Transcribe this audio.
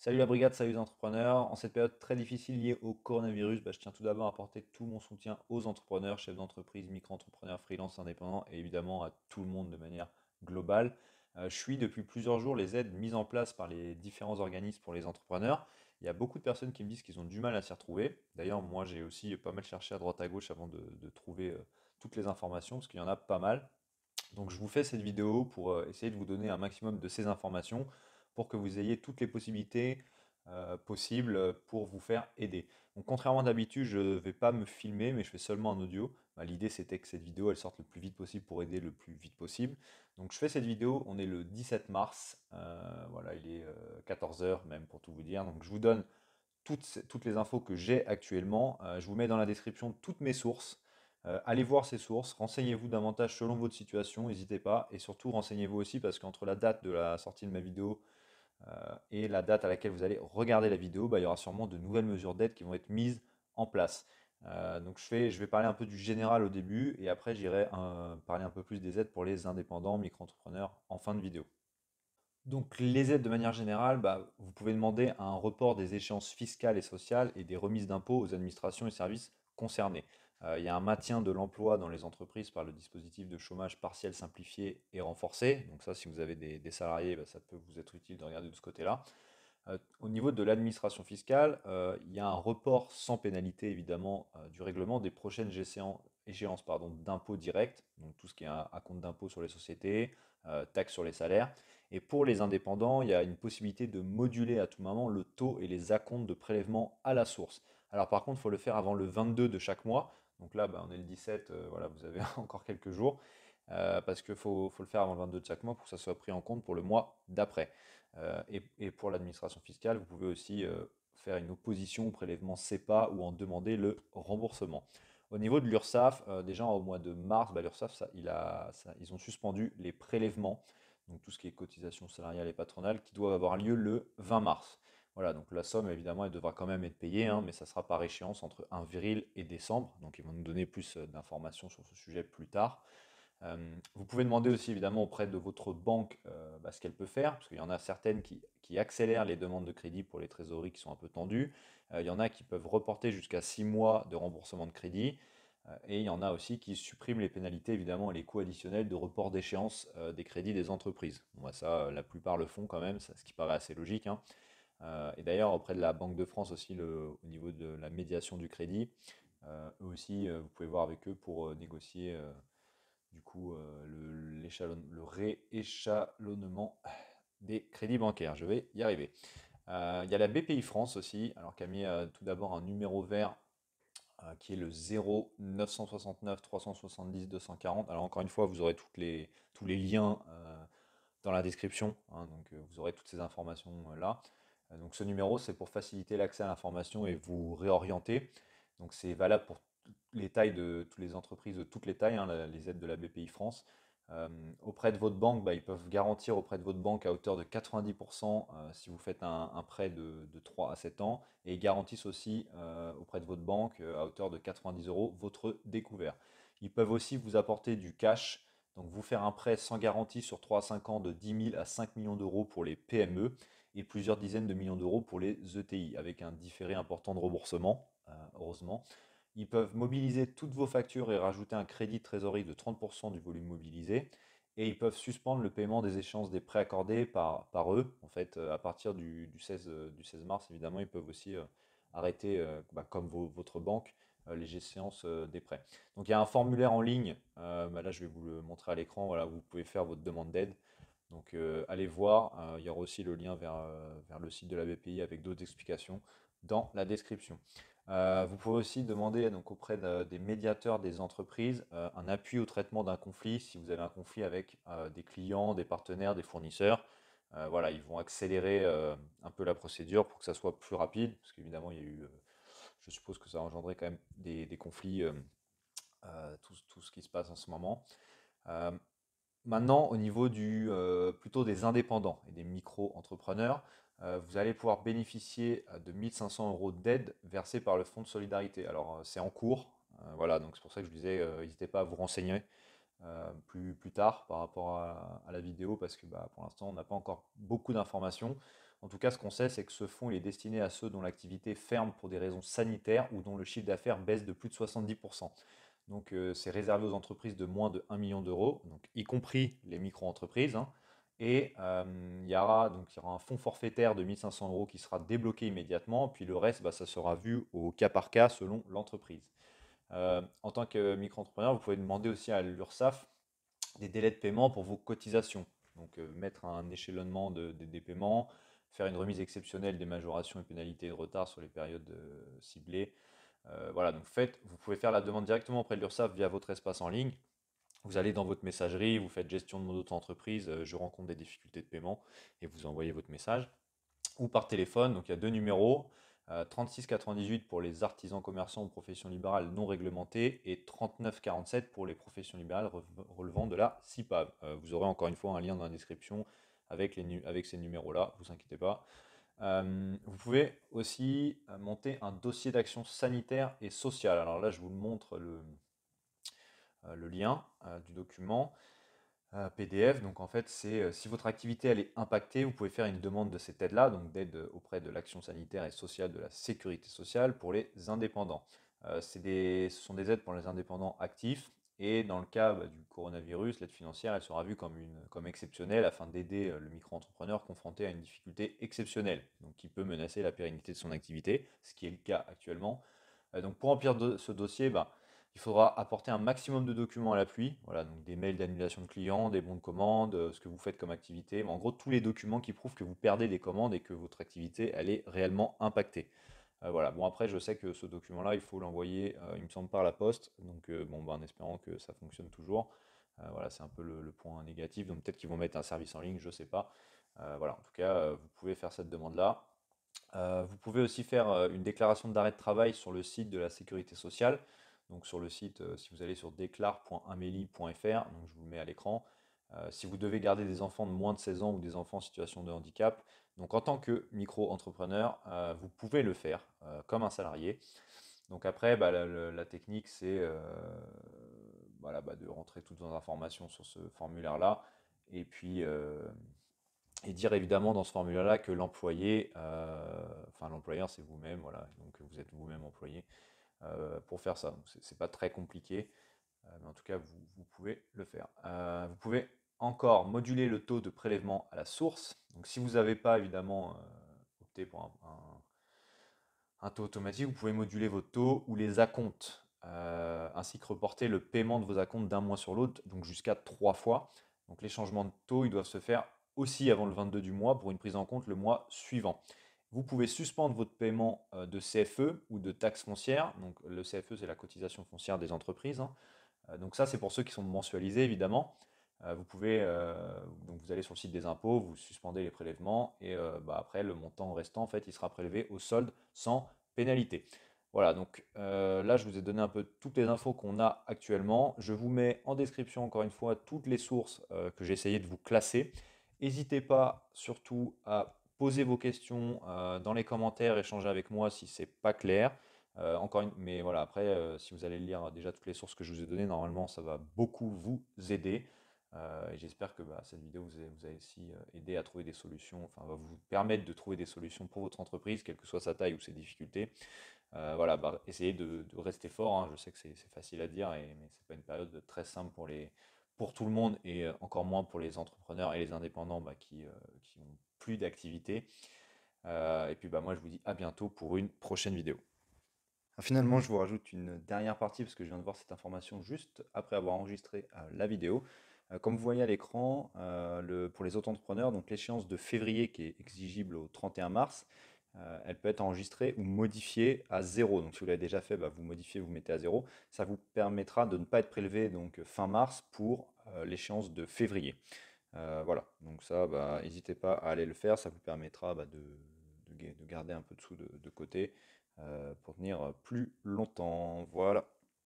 Salut la brigade, salut les entrepreneurs. En cette période très difficile liée au coronavirus, je tiens tout d'abord à apporter tout mon soutien aux entrepreneurs, chefs d'entreprise, micro-entrepreneurs, freelance, indépendants et évidemment à tout le monde de manière globale. Je suis depuis plusieurs jours les aides mises en place par les différents organismes pour les entrepreneurs. Il y a beaucoup de personnes qui me disent qu'ils ont du mal à s'y retrouver. D'ailleurs, moi j'ai aussi pas mal cherché à droite à gauche avant de trouver toutes les informations parce qu'il y en a pas mal. Donc je vous fais cette vidéo pour essayer de vous donner un maximum de ces informations pour que vous ayez toutes les possibilités possibles pour vous faire aider. Donc contrairement d'habitude, je ne vais pas me filmer, mais je fais seulement un audio. L'idée c'était que cette vidéo elle sorte le plus vite possible pour aider le plus vite possible. Donc je fais cette vidéo, on est le 17 mars, voilà, il est 14 heures même pour tout vous dire. Donc je vous donne toutes les infos que j'ai actuellement. Je vous mets dans la description toutes mes sources. Allez voir ces sources, renseignez-vous davantage selon votre situation, n'hésitez pas. Et surtout, renseignez-vous aussi parce qu'entre la date de la sortie de ma vidéo et la date à laquelle vous allez regarder la vidéo, il y aura sûrement de nouvelles mesures d'aide qui vont être mises en place. Donc je vais parler un peu du général au début et après j'irai parler un peu plus des aides pour les indépendants, micro-entrepreneurs en fin de vidéo. Donc les aides de manière générale, vous pouvez demander un report des échéances fiscales et sociales et des remises d'impôts aux administrations et services concernés. Il y a un maintien de l'emploi dans les entreprises par le dispositif de chômage partiel simplifié et renforcé. Donc ça, si vous avez des salariés, ça peut vous être utile de regarder de ce côté-là. Au niveau de l'administration fiscale, il y a un report sans pénalité évidemment du règlement des prochaines échéances d'impôts directs, donc tout ce qui est à compte d'impôt sur les sociétés, taxes sur les salaires. Et pour les indépendants, il y a une possibilité de moduler à tout moment le taux et les acomptes de prélèvement à la source. Alors par contre, il faut le faire avant le 22 de chaque mois. Donc là, on est le 17, voilà, vous avez encore quelques jours. Parce qu'il faut le faire avant le 22 de chaque mois pour que ça soit pris en compte pour le mois d'après. Et pour l'administration fiscale, vous pouvez aussi faire une opposition au prélèvement CEPA ou en demander le remboursement. Au niveau de l'URSSAF, déjà au mois de mars, l'URSSAF, ils ont suspendu les prélèvements, donc tout ce qui est cotisation salariale et patronale, qui doivent avoir lieu le 20 mars. Voilà, donc la somme, évidemment, elle devra quand même être payée, hein, mais ça sera par échéance entre avril et décembre. Donc ils vont nous donner plus d'informations sur ce sujet plus tard. Vous pouvez demander aussi évidemment auprès de votre banque ce qu'elle peut faire, parce qu'il y en a certaines qui accélèrent les demandes de crédit pour les trésoreries qui sont un peu tendues. Il y en a qui peuvent reporter jusqu'à 6 mois de remboursement de crédit. Et il y en a aussi qui suppriment les pénalités évidemment et les coûts additionnels de report d'échéance des crédits des entreprises. Bon, ça, la plupart le font quand même, ce qui paraît assez logique, hein. Et d'ailleurs, auprès de la Banque de France aussi, au niveau de la médiation du crédit, eux aussi, vous pouvez voir avec eux pour négocier du coup le rééchelonnement des crédits bancaires. Je vais y arriver. Il y a la BPI France aussi, alors qui a mis tout d'abord un numéro vert qui est le 0 969 370 240. Alors encore une fois, vous aurez tous les liens dans la description, hein, donc vous aurez toutes ces informations là. Donc ce numéro, c'est pour faciliter l'accès à l'information et vous réorienter. Donc c'est valable pour les tailles de toutes les entreprises de toutes les tailles, hein, les aides de la BPI France. Auprès de votre banque, ils peuvent garantir auprès de votre banque à hauteur de 90% si vous faites un prêt de 3 à 7 ans et ils garantissent aussi auprès de votre banque à hauteur de 90 euros votre découvert. Ils peuvent aussi vous apporter du cash, donc vous faire un prêt sans garantie sur 3 à 5 ans de 10 000 à 5 millions d'euros pour les PME et plusieurs dizaines de millions d'euros pour les ETI avec un différé important de remboursement, heureusement. Ils peuvent mobiliser toutes vos factures et rajouter un crédit de trésorerie de 30% du volume mobilisé. Et ils peuvent suspendre le paiement des échéances des prêts accordés par eux. En fait, à partir du 16 mars, évidemment, ils peuvent aussi arrêter, comme votre banque, les échéances des prêts. Donc il y a un formulaire en ligne, là je vais vous le montrer à l'écran, voilà, vous pouvez faire votre demande d'aide. Donc allez voir, il y aura aussi le lien vers le site de la BPI avec d'autres explications dans la description. Vous pouvez aussi demander donc, auprès des médiateurs des entreprises un appui au traitement d'un conflit si vous avez un conflit avec des clients, des partenaires, des fournisseurs. Voilà, ils vont accélérer un peu la procédure pour que ça soit plus rapide, parce qu'évidemment, il y a eu, je suppose que ça a engendré quand même des conflits, tout ce qui se passe en ce moment. Euh, Maintenant, au niveau plutôt des indépendants et des micro-entrepreneurs, vous allez pouvoir bénéficier de 1500 euros d'aide versée par le Fonds de solidarité. Alors, c'est en cours, voilà, donc c'est pour ça que je vous disais, n'hésitez pas à vous renseigner. plus tard par rapport à la vidéo parce que pour l'instant, on n'a pas encore beaucoup d'informations. En tout cas, ce qu'on sait, c'est que ce fonds il est destiné à ceux dont l'activité ferme pour des raisons sanitaires ou dont le chiffre d'affaires baisse de plus de 70%. Donc, c'est réservé aux entreprises de moins de 1 million d'euros, donc y compris les micro-entreprises, hein. Et il y aura un fonds forfaitaire de 1500 euros qui sera débloqué immédiatement, puis le reste, ça sera vu au cas par cas selon l'entreprise. En tant que micro-entrepreneur, vous pouvez demander aussi à l'URSSAF des délais de paiement pour vos cotisations. Donc, mettre un échelonnement des paiements, faire une remise exceptionnelle des majorations et pénalités de retard sur les périodes ciblées. Voilà, donc vous pouvez faire la demande directement auprès de l'URSSAF via votre espace en ligne. Vous allez dans votre messagerie, vous faites gestion de mon auto-entreprise, je rencontre des difficultés de paiement et vous envoyez votre message. Ou par téléphone, donc il y a deux numéros, 36 98 pour les artisans commerçants ou professions libérales non réglementées et 39 47 pour les professions libérales relevant de la CIPAV. Vous aurez encore une fois un lien dans la description avec ces numéros-là, vous inquiétez pas. Vous pouvez aussi monter un dossier d'action sanitaire et sociale. Alors là, je vous montre le lien du document PDF. Donc en fait, c'est si votre activité elle est impactée, vous pouvez faire une demande de cette aide-là, donc d'aide auprès de l'action sanitaire et sociale de la sécurité sociale pour les indépendants. Ce sont des aides pour les indépendants actifs. Et dans le cas du coronavirus, l'aide financière, elle sera vue comme exceptionnelle afin d'aider le micro-entrepreneur confronté à une difficulté exceptionnelle, donc qui peut menacer la pérennité de son activité, ce qui est le cas actuellement. Donc pour remplir ce dossier, il faudra apporter un maximum de documents à l'appui, voilà, donc des mails d'annulation de clients, des bons de commande, ce que vous faites comme activité, en gros tous les documents qui prouvent que vous perdez des commandes et que votre activité elle est réellement impactée. Voilà, bon après je sais que ce document-là, il faut l'envoyer, il me semble, par la poste, donc en espérant que ça fonctionne toujours. Voilà, c'est un peu le point négatif, donc peut-être qu'ils vont mettre un service en ligne, je ne sais pas. Voilà, en tout cas, vous pouvez faire cette demande-là. Vous pouvez aussi faire une déclaration d'arrêt de travail sur le site de la sécurité sociale. Donc sur le site, si vous allez sur déclare.amelie.fr, donc je vous le mets à l'écran. Si vous devez garder des enfants de moins de 16 ans ou des enfants en situation de handicap, donc en tant que micro-entrepreneur, vous pouvez le faire comme un salarié. Donc après, la technique, c'est voilà, de rentrer toutes vos informations sur ce formulaire-là. Et puis, et dire évidemment dans ce formulaire-là que l'employé, enfin l'employeur c'est vous-même, voilà, donc vous êtes vous-même employé pour faire ça. Donc c'est pas très compliqué, mais en tout cas vous pouvez le faire. Vous pouvez encore moduler le taux de prélèvement à la source. Donc si vous n'avez pas évidemment opté pour un taux automatique, vous pouvez moduler votre taux ou les acomptes, ainsi que reporter le paiement de vos acomptes d'un mois sur l'autre, donc jusqu'à 3 fois. Donc les changements de taux, ils doivent se faire aussi avant le 22 du mois pour une prise en compte le mois suivant. Vous pouvez suspendre votre paiement de CFE ou de taxes foncières. Donc le CFE, c'est la cotisation foncière des entreprises, hein. Donc ça, c'est pour ceux qui sont mensualisés, évidemment. Donc vous allez sur le site des impôts, vous suspendez les prélèvements et après le montant restant, en fait, il sera prélevé au solde sans pénalité. Voilà, donc là, je vous ai donné un peu toutes les infos qu'on a actuellement. Je vous mets en description, encore une fois, toutes les sources que j'ai essayé de vous classer. N'hésitez pas surtout à poser vos questions dans les commentaires, échanger avec moi si c'est pas clair. Mais voilà, après, si vous allez lire déjà toutes les sources que je vous ai données, normalement, ça va beaucoup vous aider. Et j'espère que cette vidéo vous a aussi aidé à trouver des solutions, enfin, va vous permettre de trouver des solutions pour votre entreprise, quelle que soit sa taille ou ses difficultés. Voilà, essayez de rester fort, hein. Je sais que c'est facile à dire, mais c'est pas une période très simple pour tout le monde et encore moins pour les entrepreneurs et les indépendants qui ont plus d'activité. Et puis moi, je vous dis à bientôt pour une prochaine vidéo. Finalement, je vous rajoute une dernière partie parce que je viens de voir cette information juste après avoir enregistré la vidéo. Comme vous voyez à l'écran, pour les auto-entrepreneurs, donc l'échéance de février qui est exigible au 31 mars, elle peut être enregistrée ou modifiée à 0. Donc si vous l'avez déjà fait, vous modifiez, vous mettez à 0. Ça vous permettra de ne pas être prélevé donc, fin mars pour l'échéance de février. Voilà, donc ça, n'hésitez pas à aller le faire, ça vous permettra de garder un peu de sous de côté pour tenir plus longtemps. Voilà.